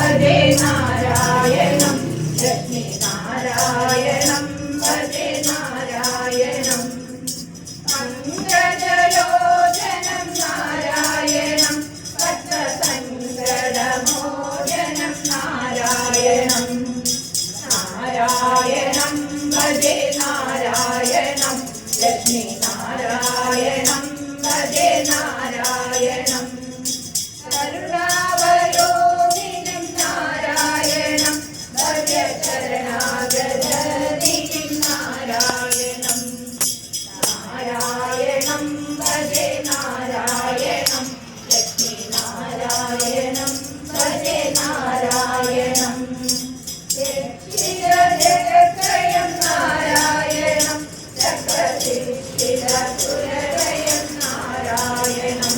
ഭജേ നാരായണം ലക്ഷ്മി നാരായണം ഭജേ നാരായണം അങ്കജലോചനം നാരായണം ഭക്തസങ്കടമോചനം നാരായണം നാരായണം ഭജേ നാരായണം ലക്ഷ്മി നാരായണം ഭജേ നാരായണം കരുണാവലോകിനം നാരായണം ഭജേ ശരണാഗതനിധിം നാരായണം നാരായണം ഭജേ നാരായണം ലക്ഷ്മി നാരായണം ഭജേ നാരായണം ജഗത്രയം നാരായണം ചക്രശിരസുരയം നാരായണം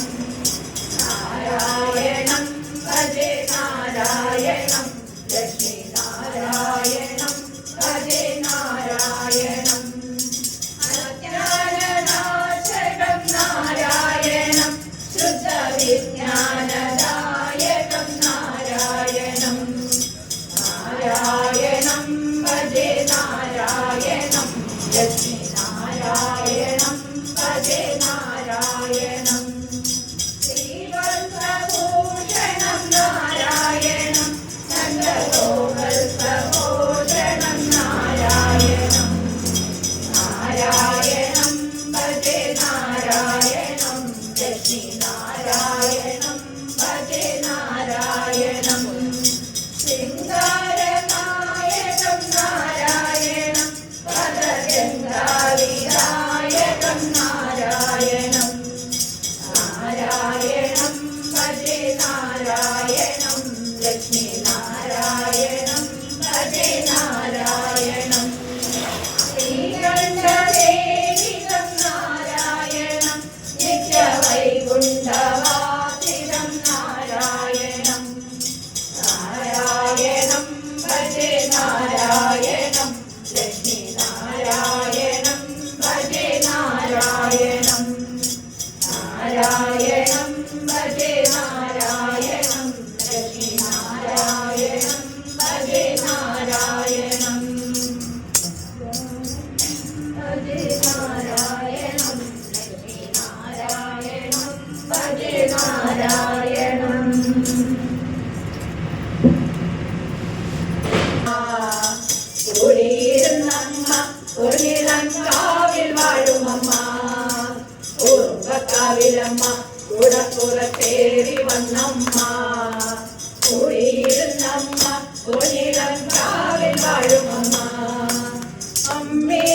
നാരായണം ഭജേ നാരായണം ലക്ഷ്മി നാരായണം ഭജേ നാരായണം അജ്ഞാനനാശകം നാരായണം ശുദ്ധവിജ്ഞാനദായകം നാരായണം നാരായണം ഭജേ നാരായണം ലക്ഷ്മി നാരായണം ഭജേ നാരായണം ശ്രീവത്സഭൂഷണം നാരായണം നന്ദഗോപസഹോദരണം നാരായണം നാരായണം ഭജേ നാരായണം ലക്ഷ്മി നാരായണം ഭജേ നാരായണം ശൃംഗാരനായകം നാരായണം പദഗംഗാവിനായകം നാരായണം നാരായണം ഭജേ നാരായണം ലക്ഷ്മി നാരായണം ഭജേ നാരായണം ശ്രീകണ്ഠദേവികം നാരായണം നിത്യവൈകുണ്ഠവാസിതം നാരായണം നാരായണം ഭജേ നാരായണം ലക്ഷ്മി നാരായണം ഭജേ നാരായണം നാരായണം ഭജേ നാരായണം ലക്ഷ്മി നാരായണം ഭജേ നാരായണം ഭജേ നാരായണം ലക്ഷ്മി നാരായണം ഭജേ നാരായണം കുടിയിരുന്നമ്മ കുടിലങ്കാവിൽ വാഴുമമ്മ ഉറുമ്പക്കാവിലമ്മ കുടപ്പുറത്തേറി വന്നമ്മ കുടിയിരുന്നമ്മ കുടിലങ്കാവിൽ വാഴുമമ്മ അമ്മേ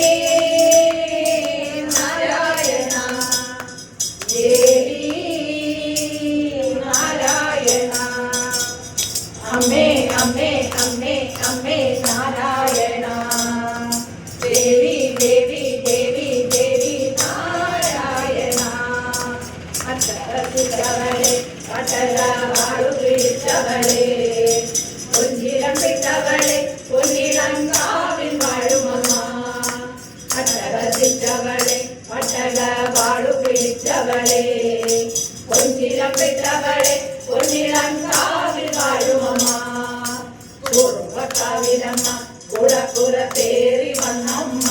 നാരായണ ദേവി നാരായണ അമ്മേ അമ്മേ അമ്മേ അമ്മേ നാരായണ ദേവി ദേവി ദേവി ദേവി നാരായണ അത്തരത്തിലവളെ പട്ടല വാഴു പിടിച്ചവളെ പൊന്നിലം വിട്ടവളെ പൊന്നിലങ്കാവിൽ വാഴുമമ്മ അത്തരത്തിലവളെ പട്ടല വാഴു പിടിച്ചവളെ പൊന്നിലം വിട്ടവളെ പൊന്നിലങ്കാവിൽ വാഴുമമ്മ ഉറുമ്പക്കാവിലമ്മ കുടപ്പുറത്തേറി വന്നമ്മ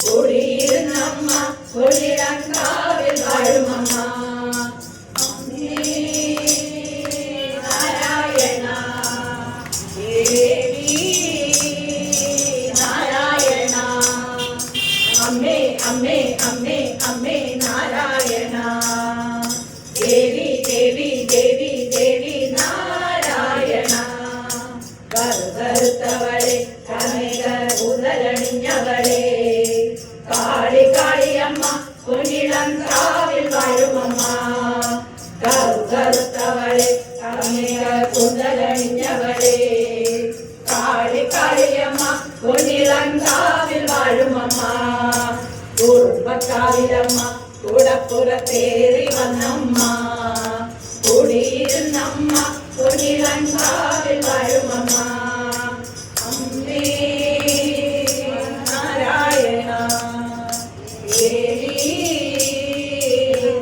കുടിയിരുന്നമ്മ കുടിലങ്കാവിൽ വാഴുമമ്മ അമ്മേ നാരായണ ദേവി നാരായണ അമ്മേ അമ്മേ അമ്മേ അമ്മേ നാരായണ ദേവി ദേവി ദേവി ദേവി നാരായണ കറുകറുത്തവളെ കനക ഉദരണിഞ്ഞവളെ കാളി കാളിയമ്മ പൊന്നിളങ്കാവിൽ വാഴുമമ്മ കറുകറുത്തവളെ കനക ഉദരണിഞ്ഞവളെ കാളി കാളിയമ്മ പൊന്നിളങ്കാവിൽ വാഴുമമ്മ ഉറുമ്പക്കാവിലമ്മ കുടപ്പുറത്തേറി വന്നമ്മ കുടിയിരുന്നമ്മ പൊന്നിലങ്കാവിൽ വാഴുമമ്മ അമ്മേ നാരായണ ദേവി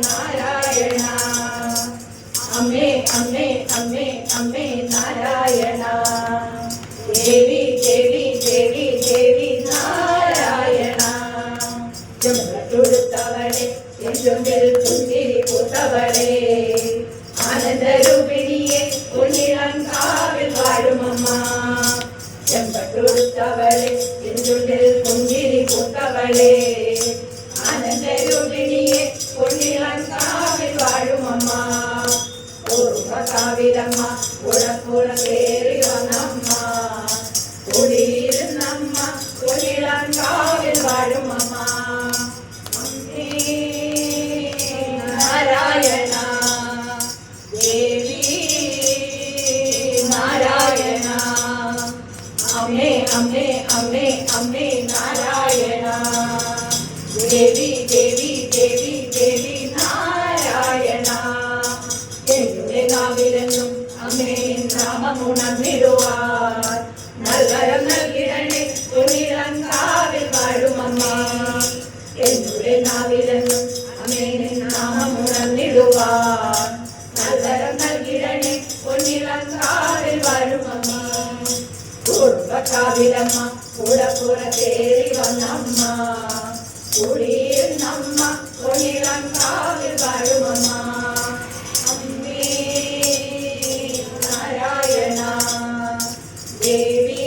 നാരായണ അമ്മേ അമ്മേ അമ്മേ അമ്മേ നാരായണ നാരായണ ദേവി ദേവി ദേവി ദേവി നാരായണ ചെമ്പട്ടുടുത്തവളെ ചുണ്ടിൽ പുഞ്ചിരി പൂത്തവളെ ആനന്ദരൂപിണിയെ ഉണ്ണിളങ്കാവിൽ വാഴുമമ്മ ചെമ്പട്ടുടുത്തവളെ ചുണ്ടിൽ പുഞ്ചിരി പൂത്തവളെ ആനന്ദരൂപിണിയെ ഉണ്ണിളങ്കാവിൽ വാഴുമമ്മ കാവിലമ്മ കുളപ്പുറ കേറി വന്നമ്മ കുടിയിരുന്നമ്മ കുളിളങ്കാവിൽ വാഴുമമ്മ അമ്മേ നാരായണ ദേവി നാരായണ അമ്മേ അമ്മേ അമ്മേ അമ്മേ നാരായണ ദേവി ദേവി ദേവി ദേവി നാരായണ എന്റെ നാവിലെന്നും അമ്മേ നാമമുണർന്നിടുവാൻ നൽവരം നൽകിടണേ തുണിലങ്കാവിൽ വാഴുമമ്മ എന്റെ നാവിലെന്നും അമ്മേ നാമമുണർന്നിടുവാൻ നൽവരം നൽകിടണേ തുണിലങ്കാവിൽ വാഴുമമ്മ കുടുംബക്കാവിലമ്മ കൂടപ്പുറ തേറി വന്നമ്മ കുടിയിരുന്നമ്മ തുണിലങ്കാവിൽ വാഴുമമ്മ ദേവി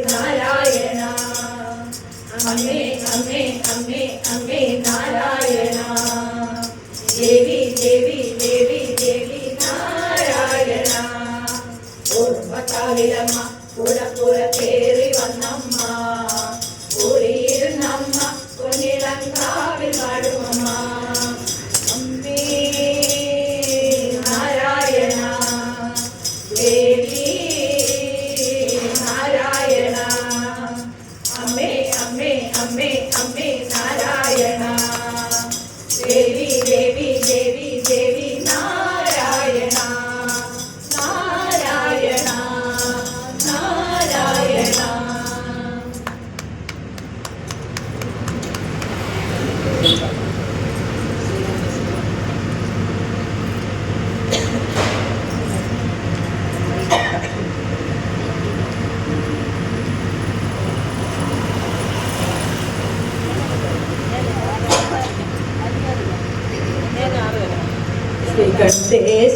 നാരായണ അമ്മേ അമ്മേ അമ്മേ അമ്മേ നാരായണ ദേവി ദേവി ദേവി ദേവി നാരായണ കുടുംബക്കാവിലമ്മ കൂടപ്പുറ കേറി വന്നമ്മ കൂടിയിരുന്നമ്മ കുഞ്ഞിളങ്കാവിൽ വാഴുമമ്മ അമ്മേ നാരായണ ദേവി നാരായണ അമ്മേ അമ്മേ അമ്മേ അമ്മേ നാരായണ ദേവി ദേവി ദേവി ദേവി നാരായണ നാരായണ നാരായണ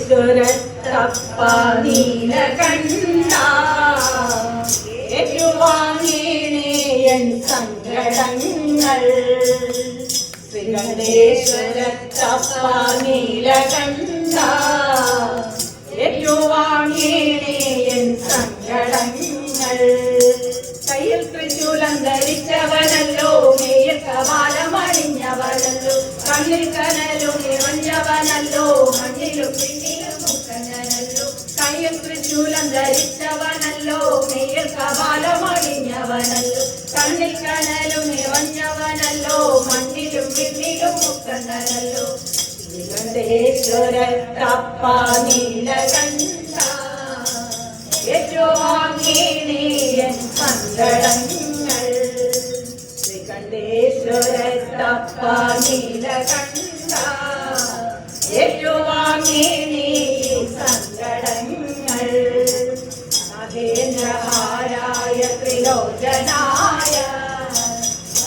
ശ്രീകണ്ഠേശ്വരത്തപ്പ നീലകണ്ഠ ഏറ്റുവാങ്ങേണേയൻ സങ്കടങ്ങൾ ശ്രീകണ്ഠേശ്വരത്തപ്പ നീലകണ്ഠ ഏറ്റുവാങ്ങേണേയൻ സങ്കടങ്ങൾ കയ്യിൽ ത്രിശൂലം ധരിച്ചവനല്ലോ മേയിൽ കവാലമണിഞ്ഞവനല്ലോ കണ്ണിൽ കനലും നിറഞ്ഞവനല്ലോ മണ്ണിലും പിന്നിലും മുക്കനല്ലോ കയ്യിൽ ത്രിശൂലം ധരിച്ചവനല്ലോ മേയിൽ കവാലമണിഞ്ഞവനല്ലോ കണ്ണിൽ കനലും നിറഞ്ഞവനല്ലോ മണ്ണിലും പിന്നിലും മുക്കനല്ലോ ശ്രീകണ്ഠേശ്വരത്തപ്പ നീലകണ്ഠ ഏറ്റുവാങ്ങേണേയൻ സങ്കടങ്ങൾ ശ്രീകണ്ഠേശ്വരത്തപ്പ നീലകണ്ഠ ഏറ്റുവാങ്ങേണേയൻ സങ്കടങ്ങൾ മഹേന്ദ്രഹാരായ ത്രിലോചനായ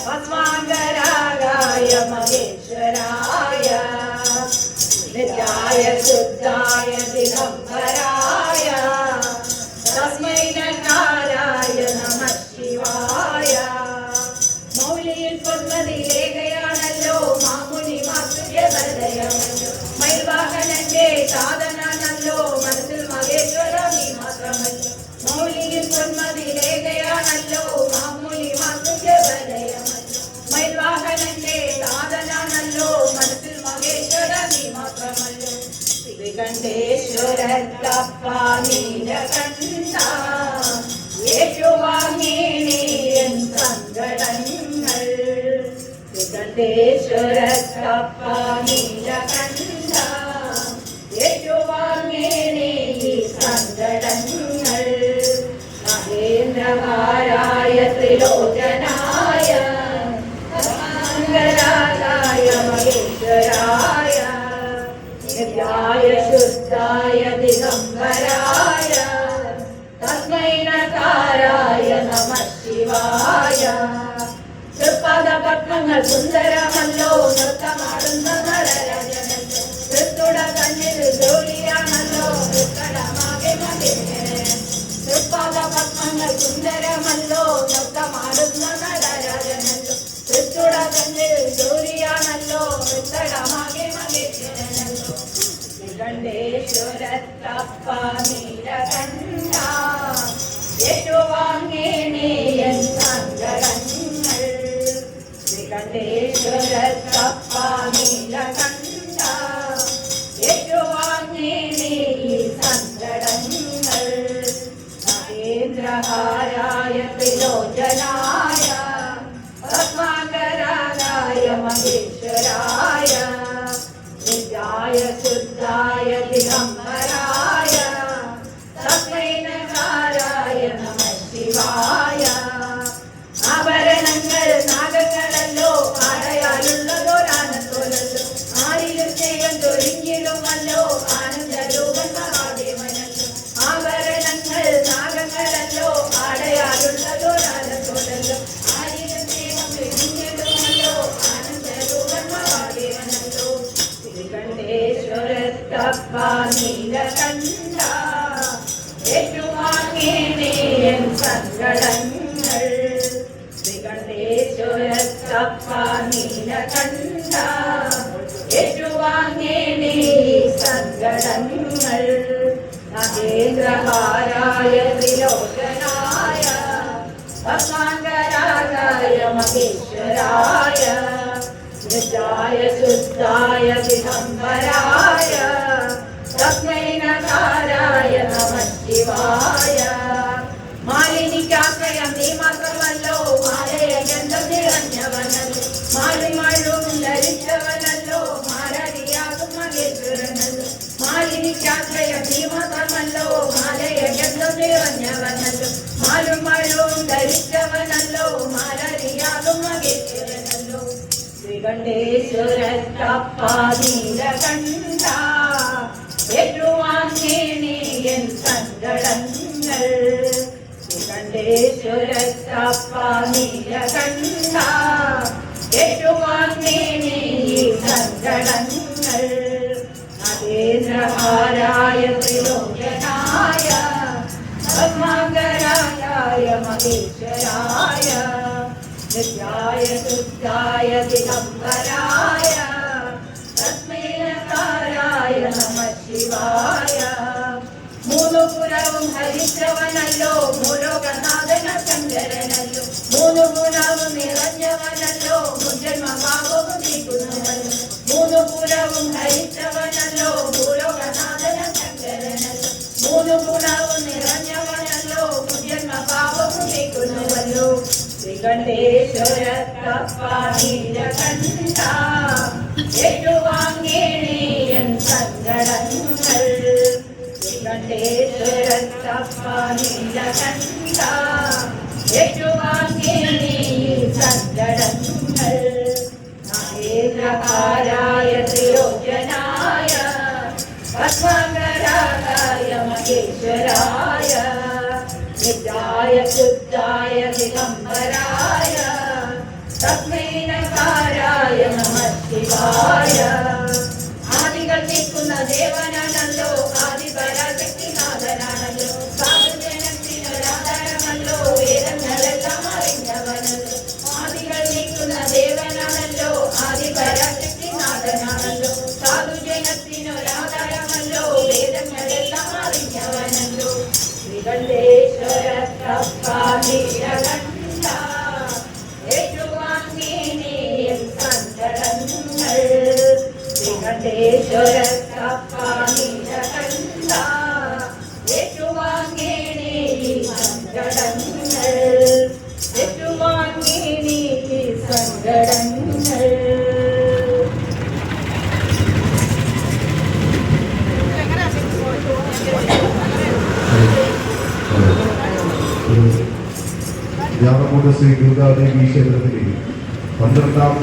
ഭസ്മാംഗരായ മഹേശ്വരായ നിത്യായ ശുദ്ധായ ദിഗംബരായ തസ്മൈ നകാരായ നമഃ ശിവായ മൗലിയിൽ പൊന്മതിലേഖയാണല്ലോ മാമുനി മാതൃകയമല്ലോ മൈൽവാഹനന്റെ സാധനാണല്ലോ മനസ്സിൽ മഹേശ്വര നീ മാത്രമല്ലോ മൗലിയിൽ പൊന്മതിലേഖയാണല്ലോ മാമുനി മാതൃകയമല്ലോ മൈൽവാഹനന്റെ സാധനാണല്ലോ മനസ്സിൽ മഹേശ്വര നീ മാത്രമല്ലോ ശ്രീകണ്ഠേശ്വരത്തപ്പ നീലകണ്ഠ ഏറ്റുവാങ്ങേണേയൻ സങ്കടങ്ങൾ ശ്രീകണ്ഠേശ്വരത്തപ്പ നീലകണ്ഠ ഏറ്റുവാങ്ങേണേയൻ സങ്കടങ്ങൾ മഹേന്ദ്രഹാരായ ത്രിലോചനായ ഭസ്മാംഗരായ മഹേശ്വരായ നിത്യായ ശുദ്ധായ ദിഗംബരായ ശിവായ. തൃപ്പാദ പത്മങ്ങൾ സുന്ദരമല്ലോ, നൃത്തമാടുന്ന നടരാജനല്ലോ, തൃത്തുട കണ്ണിൽ ജോലിയാണല്ലോ, തൃക്കടമാകെ മകനെ. തൃപ്പാദ പത്മങ്ങൾ സുന്ദരമല്ലോ, നൃത്തമാടുന്ന നടരാജനല്ലോ, തൃത്തുട കണ്ണിൽ ജോലിയാണല്ലോ, തൃക്കടമാകെ മകനല്ലോ. ശ്രീകണ്ഠേശ്വരത്തപ്പ നീലകണ്ഠ, ഏറ്റുവാങ്ങേണേയൻ സങ്കടങ്ങൾ. ശ്രീകണ്ഠേശ്വരത്തപ്പ നീലകണ്ഠ, ഏറ്റുവാങ്ങേണേ സങ്കടങ്ങൾ. മഹേന്ദ്രഹാരായ ത്രിലോചനായ, പത്മാകരായ മഹേശ്വരായ, നിത്യായ ശുദ്ധായ ദിഗംബരായ, തസ്മൈ നകാരായ നമഃ ശിവായ. ആഭരണങ്ങൾ നാഗങ്ങളല്ലോ, ആടയാലുള്ളതൊരാനത്തോലല്ലോ, ആരിലും സ്നേഹം തൊരിഞ്ഞിടുമല്ലോ, ആനന്ദരൂപൻ മഹാദേവനല്ലോ. ആഭരണങ്ങൾ നാഗങ്ങളല്ലോ, ആടയാലുള്ളതൊരാനത്തോലല്ലോ, ആരിലും സ്നേഹം തൊരിഞ്ഞിടുമല്ലോ, ആനന്ദരൂപൻ മഹാദേവനല്ലോ. ശ്രീകണ്ഠേശ്വരത്തപ്പ നീലകണ്ഠ, ഏറ്റുവാങ്ങേണേയൻ സങ്കടങ്ങൾ. ശ്രീകണ്ഠേശ്വരത്തപ്പ നീലകണ്ഠ, ഏറ്റുവാങ്ങേണേ സങ്കടങ്ങൾ. മഹേന്ദ്രഹാരായ ത്രിലോചനായ, പത്മാകരായ മഹേശ്വരായ, നിത്യായ ശുദ്ധായ ദിഗംബരായ, തസ്മൈ നകാരായ നമഃ ശിവായ. മാലിനിക്കാശ്രയം നീ മാത്രമല്ലോ, മാലയ ഗന്ധം നിറഞ്ഞവനല്ലോ, മാലിമഴും ധരിച്ചവനല്ലോ, മാരരിയാകും മഹേശ്വരനല്ലോ. മാലിനിക്കാശ്രയം നീ മാത്രമല്ലോ, മാലയ ഗന്ധം നിറഞ്ഞവനല്ലോ, മാലുമഴും ധരിച്ചവനല്ലോ, മാരരിയാകും മഹേശ്വരനല്ലോ. ശ്രീകണ്ഠേശ്വരത്തപ്പ നീലകണ്ഠ, ഏറ്റുവാങ്ങേണേയൻ സങ്കടങ്ങൾ. ശ്രീകണ്ഠേശ്വരത്തപ്പ നീലകണ്ഠ, ഏറ്റുവാങ്ങേണേ സങ്കടങ്ങൾ. മഹേന്ദ്രഹാരായ ത്രിലോചനായ, പത്മാകരായ മഹേശ്വരായ, നിത്യായ ശുദ്ധായ ദിഗംബരായ, തസ്മൈ നകാരായ നമഃ ശിവായ. മൂന്നു പുരവും ഹരിച്ചവനല്ലോ, ഭൂലോകനാഥന ശങ്കരനല്ലോ, മൂന്നു ഗുണവും നിറഞ്ഞവനല്ലോ, മുജന്മഭാവവും നീക്കുന്നവനല്ലോ. മൂന്നു പുരവും ഹരിച്ചവനല്ലോ, ഭൂലോകനാഥന ശങ്കരനല്ലോ, മൂന്നു ഗുണവും നിറഞ്ഞവനല്ലോ, മുജന്മഭാവവും നീക്കുന്നവല്ലോ. ശ്രീകണ്ഠേശ്വരത്തപ്പ നീലകണ്ഠ, ഏറ്റുവാങ്ങേണേയൻ സങ്കടങ്ങൾ. ശ്രീകണ്ഠേശ്വരത്തപ്പ നീലകണ്ഠ, ഏറ്റുവാങ്ങേണേ സങ്കടങ്ങൾ. മഹേന്ദ്രഹാരായ ത്രിലോചനായ, പത്മാകരായ മഹേശ്വരായ, നിത്യായ ശുദ്ധായ ദിഗംബരായ, തസ്മൈ നകാരായ നമഃ ശിവായ. ആദികൾ നീക്കുന്ന ദേവനാണല്ലോ, ആദിപരാശക്തിനാഥനാണല്ലോ, സാധുജനത്തിനൊരാധാരമല്ലോ, വേദങ്ങളെല്ലാം അറിഞ്ഞവനല്ലോ. ആദികൾ നീക്കുന്ന ദേവനാണല്ലോ, ആദിപരാശക്തിനാഥനാണല്ലോ, സാധുജനത്തിനൊരാധാരമല്ലോ, വേദങ്ങളെല്ലാം അറിഞ്ഞവനല്ലോ. ശ്രീകണ്ഠേശ്വരത്തപ്പ നീലകണ്ഠ, ഏറ്റുവാങ്ങേണേയൻ സങ്കടങ്ങൾ. ശ്രീകണ്ഠേശ്വരത്തപ്പ നീലകണ്ഠ, ഏറ്റുവാങ്ങേണേ സങ്കടങ്ങൾ, ഏറ്റുവാങ്ങേണേ സങ്കടങ്ങൾ. യാഗമൂല ശ്രീ ദുർഗാദേവി ക്ഷേത്രത്തിലെ 12ാം